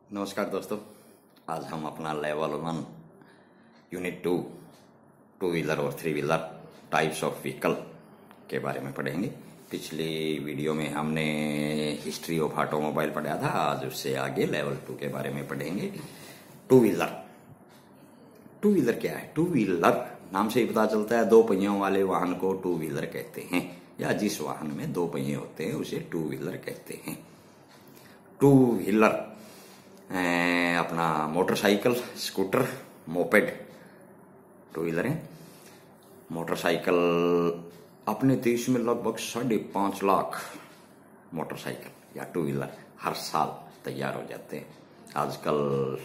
नमस्कार दोस्तों। आज हम अपना लेवल 1 यूनिट 2 टू व्हीलर और three wheeler types of vehicle के बारे में पढ़ेंगे। पिछली वीडियो में हमने हिस्ट्री ऑफ ऑटोमोबाइल पढ़ा था। आज उससे आगे लेवल 2 के बारे में पढ़ेंगे। Two wheeler. टू व्हीलर क्या है? टू व्हीलर नाम से ही पता चलता है, दो पहियों वाले वाहन को टू व्हीलर कहते हैं, या जिस वाहन में दो पहिए होते हैं उसे टू व्हीलर कहते हैं। टू व्हीलर अपना motorcycle, scooter, moped two wheeler है। मोटरसाइकिल अपने देश में लगभग 5.5 लाख मोटरसाइकिल या टू व्हीलर हर साल तैयार हो जाते हैं। आजकल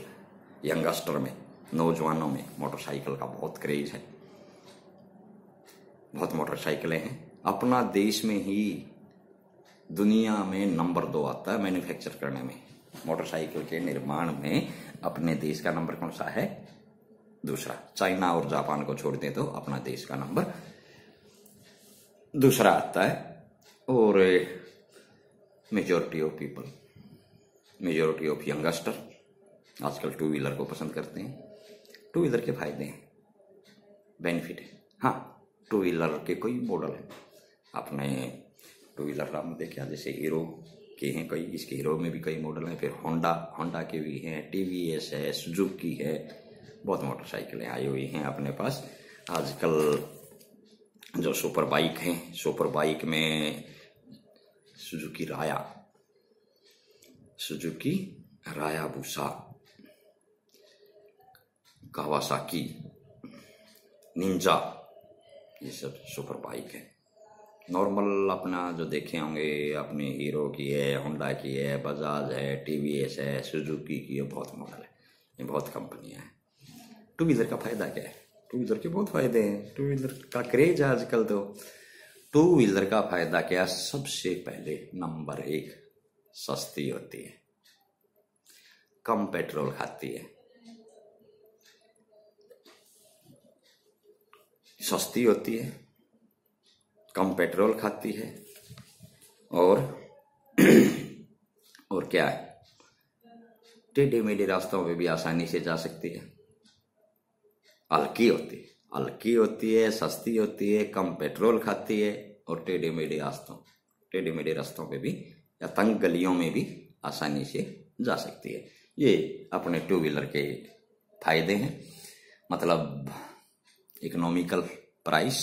यंगस्टर में, नौजवानों में मोटरसाइकिल का बहुत क्रेज है। बहुत मोटरसाइकिलें हैं। अपना देश में ही दुनिया में नंबर 2 आता है मैन्युफैक्चर करने में। मोटरसाइकिल के निर्माण में अपने देश का नंबर कौन सा है? दूसरा। चाइना और जापान को छोड़ दें तो अपना देश का नंबर दूसरा आता है। और majority of people, majority of youngster आजकल टू व्हीलर को पसंद करते हैं। टू व्हीलर के फायदे हैं, बेनिफिट है। हाँ, टू व्हीलर के कोई मॉडल है। अपने टू व्हीलर आपने देखा, जैसे हीरो के हैं कई, इसके हीरो में भी कई मॉडल हैं। फिर होंडा के भी हैं, टीवीएस है, सुजुकी है, बहुत मोटरसाइकिलें आई हुई हैं अपने पास। आजकल जो सुपर बाइक हैं, सुपर बाइक में सुजुकी रायाबुसा, कावासाकी, निंजा, ये सब सुपर बाइक है। नॉर्मल अपना जो देखे होंगे अपने हीरो की है, होंडा की है, बजाज है, टीवीएस है, सुजुकी की है, बहुत मॉडल है, ये बहुत कंपनियां हैं। टू व्हीलर का फायदा क्या है? टू व्हीलर के बहुत फायदे हैं। टू व्हीलर का क्रेज है आजकल। तो टू व्हीलर का फायदा क्या? सबसे पहले नंबर 1, सस्ती होती है, कम पेट्रोल खाती है। सस्ती होती है, कम पेट्रोल खाती है, और और क्या है, टेढ़े मेढ़े रास्तों में भी आसानी से जा सकती है। हल्की होती है, सस्ती होती है, कम पेट्रोल खाती है, और टेढ़े मेढ़े रास्तों पे भी या तंग गलियों में भी आसानी से जा सकती है। ये अपने टू व्हीलर के फायदे हैं। मतलब economical price,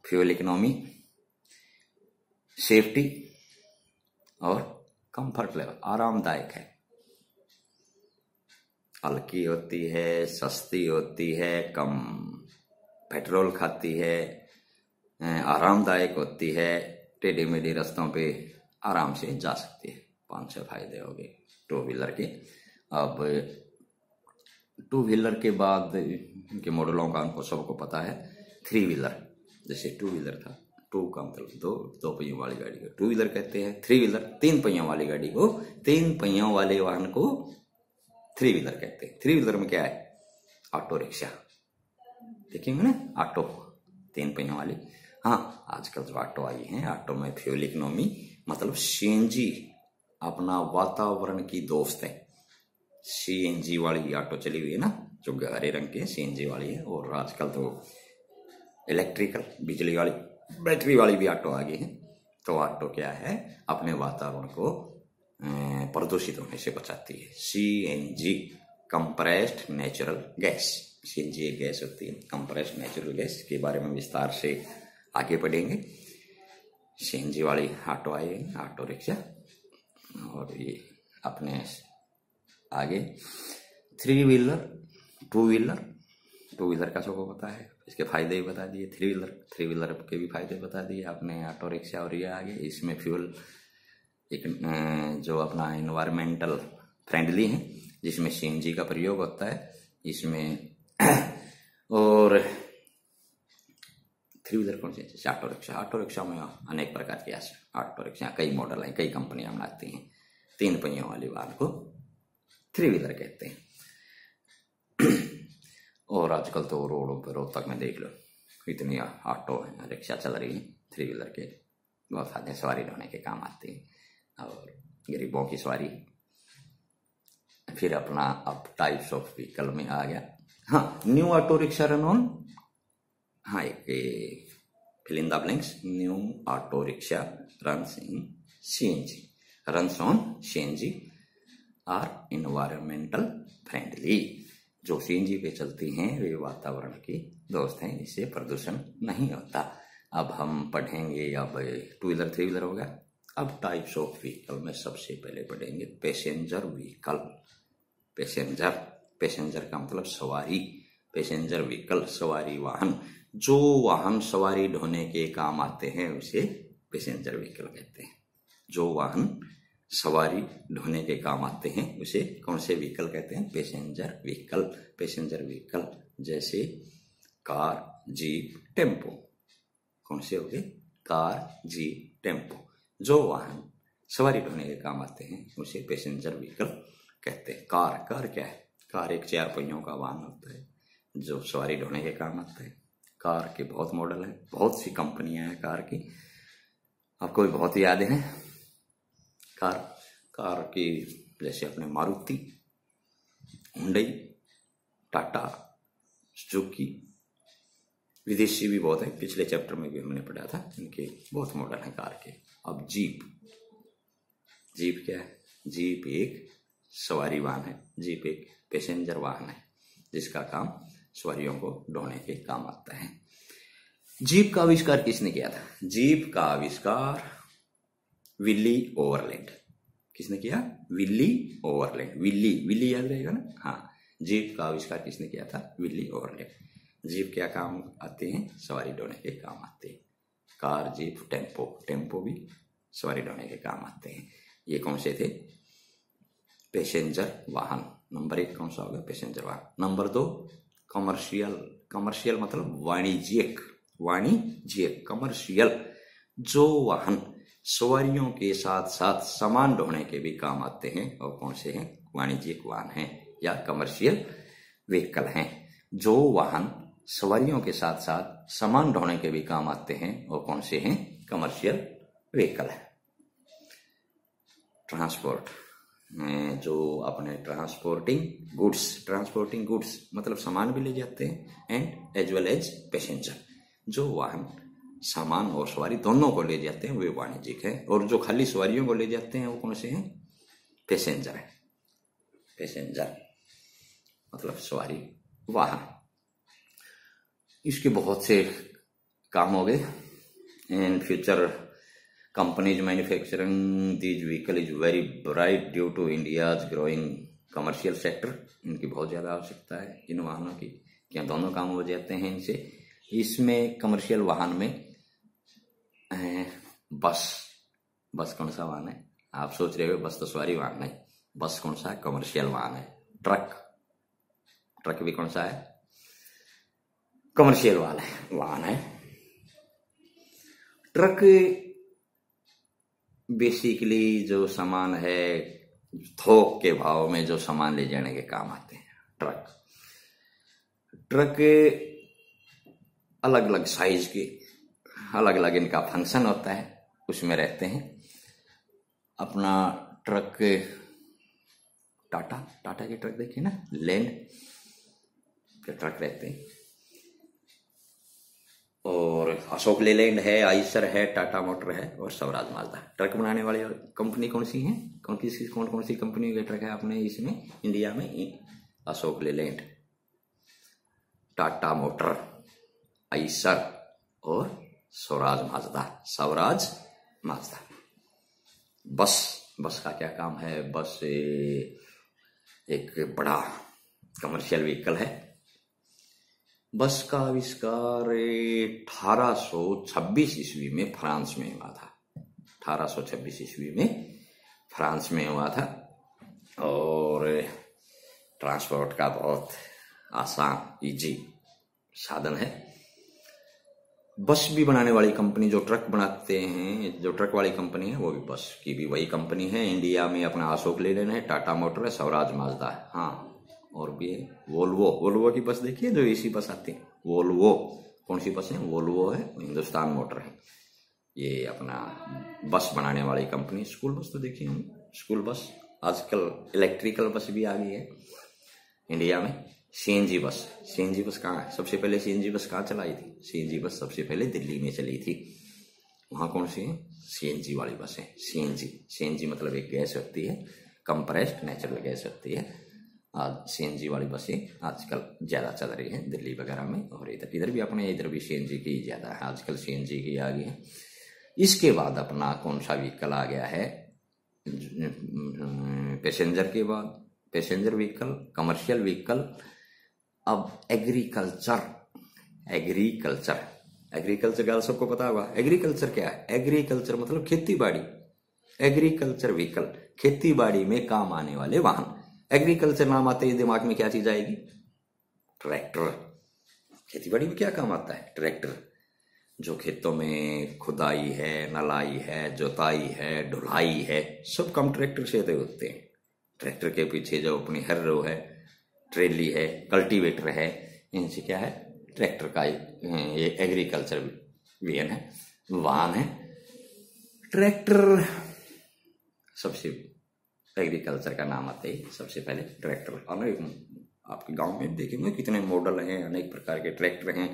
fuel economy, safety और कंफर्ट लेवल, आरामदायक है। हल्की होती है, सस्ती होती है, कम पेट्रोल खाती है, आरामदायक होती है, टेढ़े मेढ़े रास्तों पे आराम से जा सकती है। 5-6 फायदे हो गए टू व्हीलर के। अब टू व्हीलर के बाद के मॉडलों का हमको सबको पता है। थ्री व्हीलर, जैसे टू व्हीलर था, टू का मतलब दो पहियों वाली गाड़ी को टू व्हीलर कहते हैं। थ्री व्हीलर, 3 पहियों वाली गाड़ी को, 3 पहियों वाले वाहन को थ्री व्हीलर कहते हैं। थ्री व्हीलर में क्या है? ऑटो रिक्शा देखेंगे ना, ऑटो 3 पहियों वाली। हाँ, आजकल जो ऑटो आई हैं, ऑटो में फ्यूल इकोनॉमी, मतलब सीएनजी अपना वातावरण की दोस्त है। सीएनजी वाली ऑटो चली हुई है ना, जो हरे रंग की सीएनजी वाली है। और आजकल तो इलेक्ट्रिकल, बिजली वाली, बैटरी वाली भी ऑटो आ गई है। तो ऑटो क्या है? अपने वातावरण को प्रदूषित होने से बचाती है। CNG, compressed natural gas. CNG एक गैस होती है, कंप्रेस्ड नेचुरल गैस, के बारे में विस्तार से आगे पढ़ेंगे। सीएनजी वाली ऑटो आई है, ऑटो रिक्शा। और ये अपने आगे थ्री व्हीलर, टू व्हीलर का सबको पता है, इसके फायदे भी बता दिए। थ्री व्हीलर के भी फायदे बता दिए आपने, ऑटो रिक्शा। और ये आगे इसमें फ्यूल एक जो अपना इन्वायरमेंटल फ्रेंडली है, जिसमें सीएनजी का प्रयोग होता है इसमें। और थ्री व्हीलर कौन सी? जैसे ऑटो रिक्शा में अनेक प्रकार के ऑटो रिक्शा, कई मॉडल हैं, कई कंपनियां बनाती हैं। 3 पहियों वाली वाहन को थ्री व्हीलर कहते हैं। और आजकल तो रोडों पर, रोहतक में देख लो, इतनी ऑटो है, रिक्शा चल रही है थ्री व्हीलर के। बहुत सारे सवारी ढोने के काम आते हैं, और गरीबों की सवारी फिर अपना अब टाइप्स ऑफ व्हीकल में आ गया। हाँ, new auto rickshaw run on, हाँ एक fill in the blanks, new auto rickshaw runs in CNG, runs on CNG are environmental friendly. जो सीएनजी पे चलती हैं वे वातावरण की दोस्त हैं, इससे प्रदूषण नहीं होता। अब हम पढ़ेंगे, अब टू व्हीलर थ्री व्हीलर होगा। अब टाइप्स ऑफ व्हीकल में सबसे पहले पढ़ेंगे पैसेंजर व्हीकल। पैसेंजर का मतलब सवारी, पैसेंजर व्हीकल सवारी वाहन। जो वाहन सवारी ढोने के काम आते हैं उसे पैसेंजर व्हीकल कहते हैं। जो वाहन सवारी ढोने के काम आते हैं उसे कौन से व्हीकल कहते हैं? Passenger vehicle. पैसेंजर व्हीकल जैसे कार, जीप, टेम्पो, कौन से हो गए? Car, jeep, tempo. जो वाहन सवारी ढोने के काम आते हैं उसे पैसेंजर व्हीकल कहते हैं। कार क्या है? कार एक 4 पहियों का वाहन होता है जो सवारी ढोने के काम आता है। कार के बहुत मॉडल हैं, बहुत सी कंपनियां हैं कार की, आपको भी बहुत याद है। कार की जैसे अपने मारुति, हुंडई, टाटा, सुजुकी, विदेशी भी बहुत है, पिछले चैप्टर में भी हमने पढ़ा था, इनके बहुत मॉडल हैं कार के। अब जीप क्या है? जीप एक सवारी वाहन है, जीप एक पैसेंजर वाहन है जिसका काम सवारियों को ढोने के काम आता है। जीप का आविष्कार किसने किया था? जीप का आविष्कार विली ओवरलैंड। किसने किया? Willie overland. विली याद रहेगा ना? हाँ, जीप का आविष्कार किसने किया था? Willie overland. जीप क्या काम आते हैं? सवारी ढोने के काम आते हैं। कार, जीप, टेम्पो भी सवारी ढोने के काम आते हैं। ये कौन से थे? पैसेंजर वाहन। नंबर 1 कौन सा होगा? पैसेंजर वाहन। नंबर 2 कमर्शियल मतलब वाणिज्यिक, कमर्शियल। जो वाहन सवारियों के साथ साथ सामान ढोने के भी काम आते हैं और कौन से हैं? वाणिज्यिक वाहन हैं या कमर्शियल व्हीकल हैं। जो वाहन सवारियों के साथ साथ सामान ढोने के भी काम आते हैं और कौन से हैं? कमर्शियल व्हीकल है। ट्रांसपोर्ट में जो अपने ट्रांसपोर्टिंग गुड्स मतलब सामान भी ले जाते हैं, and as well as passenger. जो वाहन सामान और सवारी दोनों को ले जाते हैं वे वाणिज्यिक है, और जो खाली सवारियों को ले जाते हैं वो कौन से हैं? पैसेंजर है। पैसेंजर मतलब सवारी वाहन। इसके बहुत से काम हो गए। In future companies manufacturing these vehicle is very bright due to India's growing commercial sector। इनकी बहुत ज्यादा आवश्यकता है इन वाहनों की, क्या दोनों काम हो जाते हैं इनसे। इसमें कमर्शियल वाहन में बस कौन सा वाहन है? आप सोच रहे हो बस तो सवारी वाहन नहीं, बस कौन सा है? कमर्शियल वाहन है। ट्रक भी कौन सा है? कमर्शियल वाहन है। ट्रक बेसिकली जो सामान है थोक के भाव में जो सामान ले जाने के काम आते हैं। ट्रक अलग अलग साइज के, अलग अलग इनका फंक्शन होता है, उसमें रहते हैं। अपना ट्रक टाटा के ट्रक देखिए ना, लैंड के ट्रक रहते हैं, और अशोक लेलैंड है, आइसर है, टाटा मोटर है और स्वराज माजदा। ट्रक बनाने वाली कंपनी कौन सी है? कौन सी कंपनी के ट्रक है अपने इसमें इंडिया में? अशोक लेलैंड, टाटा मोटर, आइसर और स्वराज माजदा। बस का क्या काम है? बस एक बड़ा कमर्शियल व्हीकल है। बस का आविष्कार 1826 ईस्वी में फ्रांस में हुआ था। 1826 ईस्वी में फ्रांस में हुआ था, और ट्रांसपोर्ट का बहुत आसान इजी साधन है। बस भी बनाने वाली कंपनी जो ट्रक बनाते हैं, जो ट्रक वाली कंपनी है वो भी बस की भी वही कंपनी है। इंडिया में अपना अशोक लेलैंड है, टाटा मोटर है, स्वराज माजदा है। हाँ, और भी है वोल्वो की बस देखिए, जो एसी बस आती है। वोल्वो कौन सी बस है? वोल्वो है, हिंदुस्तान मोटर है। ये अपना बस बनाने वाली कंपनी। स्कूल बस तो देखिए हम, स्कूल बस आजकल इलेक्ट्रिकल बस भी आ गई है इंडिया में। सीएनजी बस, सीएनजी बस कहाँ है? सबसे पहले सीएनजी बस कहाँ चलाई थी? सीएनजी बस सबसे पहले दिल्ली में चली थी। वहाँ कौन सी है? सीएनजी वाली बस है। सीएनजी, सीएनजी मतलब एक गैस होती है, कंप्रेस्ड नेचुरल गैस होती है। आज सीएनजी वाली बसें आजकल ज़्यादा चल रही हैं दिल्ली वगैरह में, और इधर भी अपने इधर भी सीएनजी की ज़्यादा है आजकल, सीएनजी की आ गई है। इसके बाद अपना कौन सा व्हीकल आ गया है? पैसेंजर के बाद पैसेंजर व्हीकल, कमर्शियल व्हीकल, अब एग्रीकल्चर। एग्रीकल्चर, एग्रीकल्चर का सबको पता होगा। एग्रीकल्चर क्या है? एग्रीकल्चर मतलब खेती बाड़ी। एग्रीकल्चर व्हीकल, खेती बाड़ी में काम आने वाले वाहन। एग्रीकल्चर नाम आते ही दिमाग में क्या चीज आएगी? ट्रैक्टर। खेती बाड़ी में क्या काम आता है? ट्रैक्टर। जो खेतों में खुदाई है, नलाई है, जोताई है, ढुलाई है, सब काम ट्रैक्टर से होते हैं। ट्रैक्टर के पीछे जो अपनी हर्रो है, ट्रेली है, कल्टीवेटर है, इनसे क्या है? ट्रैक्टर का ये एग्रीकल्चर वाहन है ट्रैक्टर। सबसे एग्रीकल्चर का नाम आते ही सबसे पहले ट्रैक्टर। अनेक आपके गांव में देखेंगे कितने मॉडल हैं, अनेक प्रकार के ट्रैक्टर हैं।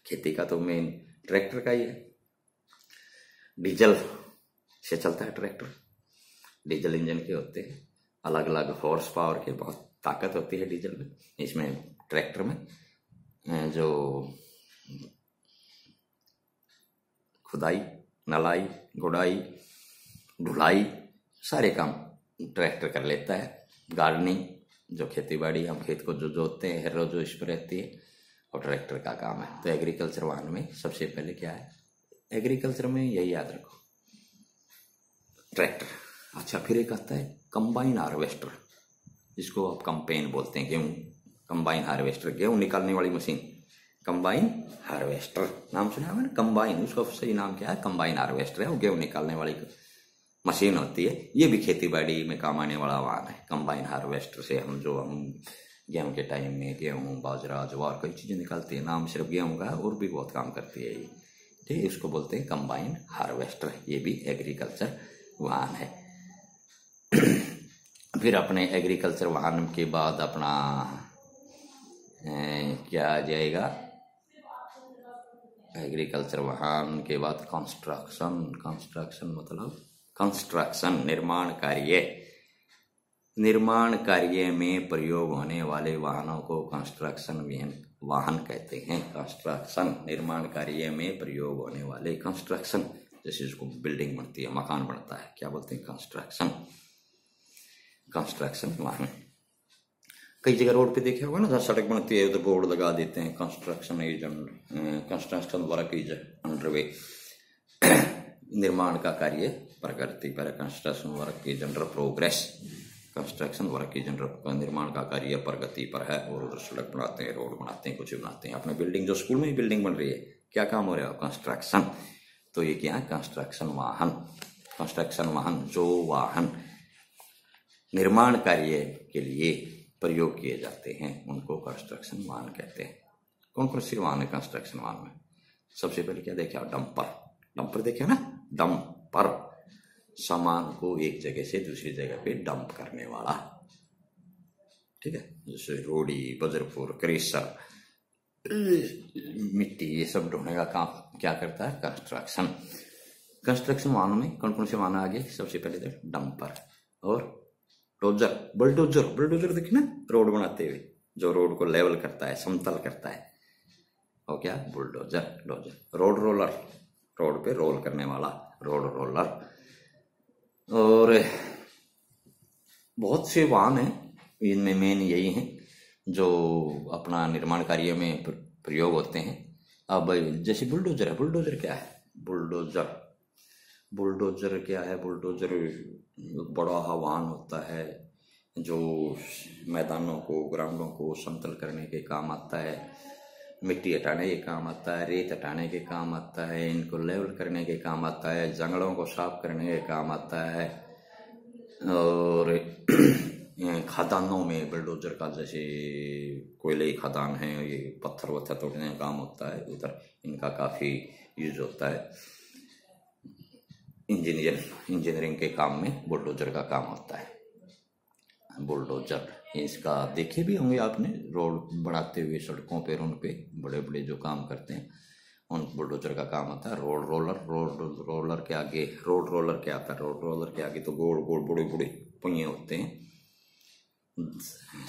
खेती का तो मेन ट्रैक्टर का ही है। डीजल से चलता है ट्रैक्टर, डीजल इंजन के होते हैं, अलग अलग हॉर्स पावर के, बहुत ताकत होती है डीजल में। इसमें ट्रैक्टर में जो खुदाई, नलाई, गुड़ाई, ढुलाई सारे काम ट्रैक्टर कर लेता है। गार्डनिंग, जो खेती बाड़ी हम खेत को जो जोतते हैं, हर जो इस पर रहती है, और ट्रैक्टर का काम है। तो एग्रीकल्चर वाहन में सबसे पहले क्या है? एग्रीकल्चर में यही याद रखो, ट्रैक्टर। अच्छा, फिर एक आता है कंबाइन हार्वेस्टर, जिसको आप कंपेन बोलते हैं, गेहूं। कंबाइन हार्वेस्टर, गेहूं निकालने वाली मशीन, कंबाइन हार्वेस्टर नाम सुना है कंबाइन, उसका सही नाम क्या है? कंबाइन हार्वेस्टर है। वो गेहूं निकालने वाली मशीन होती है। ये भी खेती बाड़ी में काम आने वाला वाहन है। कंबाइन हार्वेस्टर से हम गेहूं के टाइम में गेहूं, बाजरा, ज्वार, कई चीजें निकालती है। नाम सिर्फ गेहूं का है, और भी बहुत काम करती है ये, ठीक है। इसको बोलते हैं कंबाइन हार्वेस्टर। ये भी एग्रीकल्चर वाहन है। फिर अपने एग्रीकल्चर वाहन के बाद अपना क्या आ जाएगा? एग्रीकल्चर वाहन के बाद कंस्ट्रक्शन। कंस्ट्रक्शन मतलब कंस्ट्रक्शन, निर्माण कार्य। निर्माण कार्य में प्रयोग होने वाले वाहनों को कंस्ट्रक्शन वाहन कहते हैं। कंस्ट्रक्शन, निर्माण कार्य में प्रयोग होने वाले, कंस्ट्रक्शन जैसे इसको बिल्डिंग बनती है, मकान बनता है, क्या बोलते हैं? कंस्ट्रक्शन। कंस्ट्रक्शन वाहन। कई जगह रोड पे देखे होगा ना, जहाँ सड़क बनती है उधर बोर्ड लगा देते हैं, construction is construction work is underway. निर्माण का कार्य प्रगति पर, construction work is under progress. Construction work is under, निर्माण का कार्य प्रगति पर है। और उधर सड़क बनाते हैं, रोड बनाते हैं, कुछ बनाते हैं। अपने बिल्डिंग, जो स्कूल में ही बिल्डिंग बन रही है, क्या काम हो रहा है? कंस्ट्रक्शन। तो ये क्या है? कंस्ट्रक्शन वाहन। कंस्ट्रक्शन वाहन, जो वाहन निर्माण कार्य के लिए प्रयोग किए जाते हैं, उनको कंस्ट्रक्शन वाहन कहते हैं। कौन कौन सी वाहन है कंस्ट्रक्शन वाहन में? सबसे पहले क्या देखे? डंपर। डंपर देखे ना? डंपर, सामान को एक जगह से दूसरी जगह पे डंप करने वाला, ठीक है। जैसे रोड़ी, बजरपुर, क्रेशर, मिट्टी, ये सब ढोने का काम क्या करता है? कंस्ट्रक्शन। कंस्ट्रक्शन वाहनों में कौन कौन से वाहन आगे? सबसे पहले तो डंपर और डोजर, बुलडोजर। बुलडोजर देखे ना, रोड बनाते हुए, जो रोड को लेवल करता है, समतल करता है, और क्या? Bulldozer. Dozer. Road roller, road पे रोल करने वाला, रोड रोलर। और बहुत से वाहन हैं, इनमें मेन यही हैं जो अपना निर्माण कार्य में प्रयोग होते हैं। अब जैसे बुलडोजर है। बुलडोजर क्या है? बुलडोजर, बुलडोजर क्या है? बुलडोजर बड़ा वाहन होता है जो मैदानों को, ग्राउंडों को समतल करने के काम आता है, मिट्टी हटाने के काम आता है, रेत हटाने के काम आता है, इनको लेवल करने के काम आता है, जंगलों को साफ करने के काम आता है। और खदानों में बुलडोजर का, जैसे कोयले खदान है, ये पत्थर वत्थर तोड़ने का काम होता है, उधर इनका काफी यूज होता है। इंजीनियरिंग के काम में बुलडोजर का काम होता है। बुलडोजर, इसका देखे भी होंगे आपने, रोड बनाते हुए सड़कों पर, उन पे बड़े बड़े जो काम करते हैं उन बुलडोजर का काम आता है रोड रोलर। रोड रोलर के आगे तो गोल गोल बड़े बड़े पहिए होते हैं,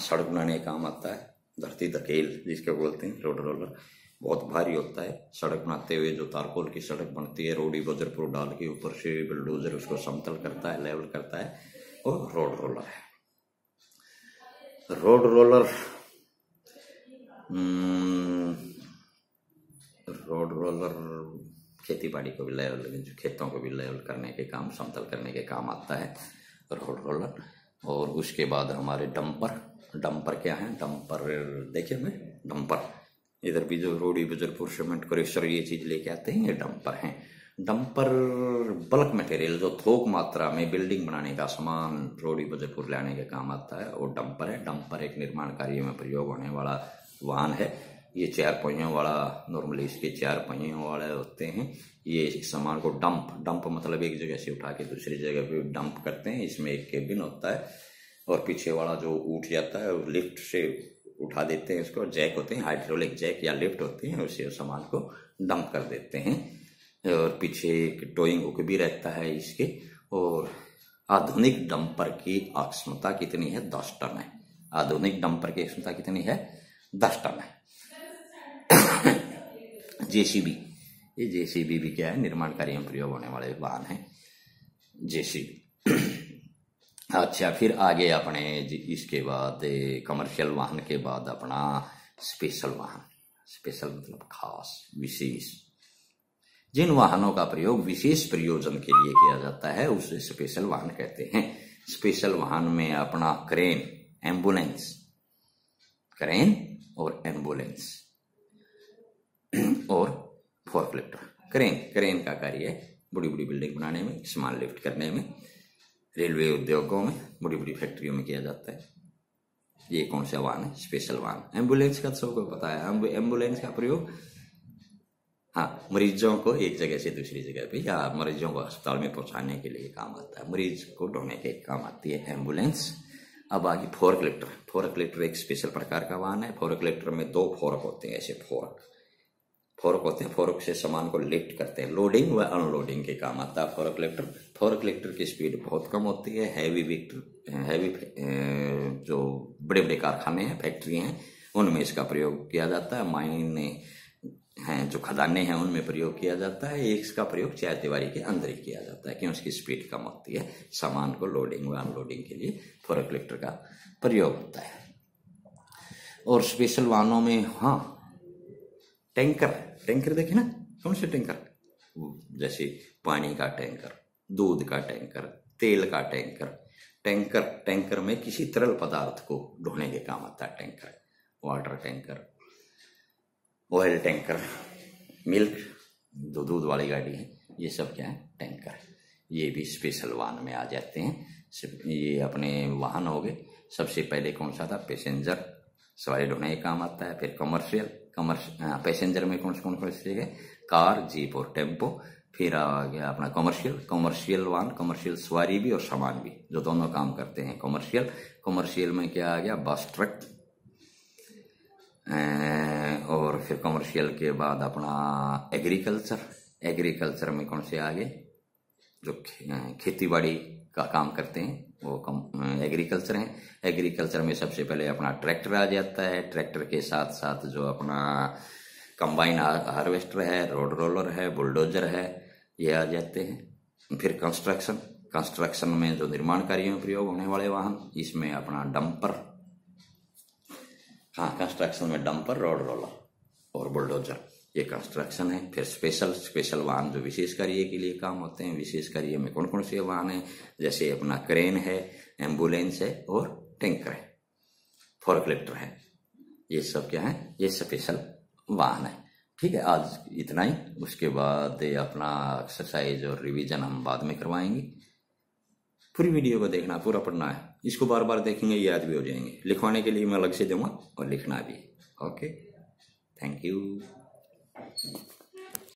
सड़क बनाने का काम आता है। धरती धकेल जिसके बोलते हैं रोड रोलर, बहुत भारी होता है। सड़क बनाते हुए जो तारकोल की सड़क बनती है, रोडी बजरपुर डाल के ऊपर से बुलडोजर उसको समतल करता है, लेवल करता है, और रोड रोलर है। रोड रोलर खेती बाड़ी को भी लेवल, खेतों को भी लेवल करने के काम, समतल करने के काम आता है रोड रोलर। और उसके बाद हमारे डंपर क्या है, डंपर देखिए मैं, डंपर इधर भी जो रोडी बजरपुर सीमेंट क्रेशर ये चीज लेके आते हैं, ये डंपर हैं। डंपर बल्क मटेरियल जो थोक मात्रा में बिल्डिंग बनाने का सामान रोडी बजरपुर लाने के काम आता है, वो डंपर है। डंपर एक निर्माण कार्य में प्रयोग होने वाला वाहन है। ये 4 पहियों वाला, नॉर्मली इसके 4 पहियों वाले होते हैं। ये सामान को डंप मतलब एक जगह से उठा के दूसरी जगह पे डंप करते हैं। इसमें एक केबिन होता है और पीछे वाला जो उठ जाता है लिफ्ट से उठा देते हैं इसको, जैक होते हैं, हाइड्रोलिक जैक या लिफ्ट होती है, उससे सामान को डंप कर देते हैं। और पीछे एक टोइंग हुक भी रहता है इसके। और आधुनिक डंपर की क्षमता कितनी है, 10 टन है। आधुनिक डंपर की क्षमता कितनी है, 10 टन है। जेसीबी, ये जेसीबी भी क्या है, निर्माण कार्य में प्रयोग होने वाले वाहन है जेसीबी। अच्छा, फिर आगे अपने इसके बाद कमर्शियल वाहन के बाद अपना स्पेशल वाहन। स्पेशल मतलब खास, विशेष। जिन वाहनों का प्रयोग विशेष प्रयोजन के लिए किया जाता है उसे स्पेशल वाहन कहते हैं। स्पेशल वाहन में अपना क्रेन, एम्बुलेंस, क्रेन और एम्बुलेंस और फोर्कलिफ्ट। क्रेन का कार्य है बड़ी बड़ी बिल्डिंग बनाने में, सामान लिफ्ट करने में, रेलवे उद्योगों में, बड़ी बड़ी फैक्ट्रियों में किया जाता है। ये कौन सा वाहन है, स्पेशल वाहन। एम्बुलेंस का सबको पता है। एम्बुलेंस का प्रयोग मरीजों को एक जगह से दूसरी जगह पे या मरीजों को अस्पताल में पहुंचाने के लिए काम आता है। मरीज को ढोने के काम आती है एम्बुलेंस। अब आगे फोर्कलिफ्टर। फोर्कलिफ्टर एक स्पेशल प्रकार का वाहन है। फोर्कलिफ्टर में 2 फोर्क होते हैं, ऐसे फोर्क होते हैं। फोर्क से सामान को लिफ्ट करते हैं, लोडिंग व अनलोडिंग के काम आता है फोर्कलिफ्टर। फोर्कलिफ्टर की स्पीड बहुत कम होती है। हैवी जो बड़े बड़े कारखाने हैं, फैक्ट्री हैं, उनमें इसका प्रयोग किया जाता है। माइन हैं, जो खदाने हैं, उनमें प्रयोग किया जाता है। इसका प्रयोग 4 दीवारी के अंदर ही किया जाता है क्योंकि उसकी स्पीड कम होती है। सामान को लोडिंग व अनलोडिंग के लिए फोर्कलिफ्टर का प्रयोग होता है। और स्पेशल वाहनों में टैंकर देखे ना, कौन से टैंकर, जैसे पानी का टैंकर, दूध का टैंकर, तेल का टैंकर। टैंकर में किसी तरल पदार्थ को ढोने के काम आता है tanker. Water tanker, oil tanker, milk जो दूध वाली गाड़ी है, ये सब क्या है, टैंकर। ये भी स्पेशल वाहन में आ जाते हैं। ये अपने वाहन हो गए। सबसे पहले कौन सा था, पैसेंजर, सवारी ढोने के काम आता है। फिर कमर्शियल पैसेंजर में कौन से है, कार, जीप और टेम्पो। फिर आ गया अपना कमर्शियल वाहन, कमर्शियल सवारी भी और सामान भी, जो दोनों काम करते हैं कमर्शियल में क्या आ गया, बस, ट्रक। और फिर कमर्शियल के बाद अपना एग्रीकल्चर में कौन से आगे, जो खेती बाड़ी का काम करते हैं वो एग्रीकल्चर है। एग्रीकल्चर में सबसे पहले अपना ट्रैक्टर आ जाता है। ट्रैक्टर के साथ साथ जो अपना कंबाइन हार्वेस्टर है, रोड रोलर है, बुलडोजर है, ये आ जाते हैं। फिर कंस्ट्रक्शन में जो निर्माण कार्यों में प्रयोग होने वाले वाहन, इसमें अपना डंपर, कंस्ट्रक्शन में डंपर, रोड रोलर और बुलडोजर, ये कंस्ट्रक्शन है। फिर स्पेशल वाहन जो विशेष कार्य के लिए काम होते हैं। विशेष कार्य में कौन कौन से वाहन है, जैसे अपना क्रेन है, एम्बुलेंस है और टैंकर है, फोर्कलिफ्टर है। ये सब क्या है, ये स्पेशल वाहन है। ठीक है, आज इतना ही। उसके बाद अपना एक्सरसाइज और रिवीजन हम बाद में करवाएंगे। पूरी वीडियो को देखना, पूरा पढ़ना है। इसको बार बार देखेंगे, याद भी हो जाएंगे। लिखवाने के लिए मैं अलग से दूंगा और लिखना भी। Okay, thank you.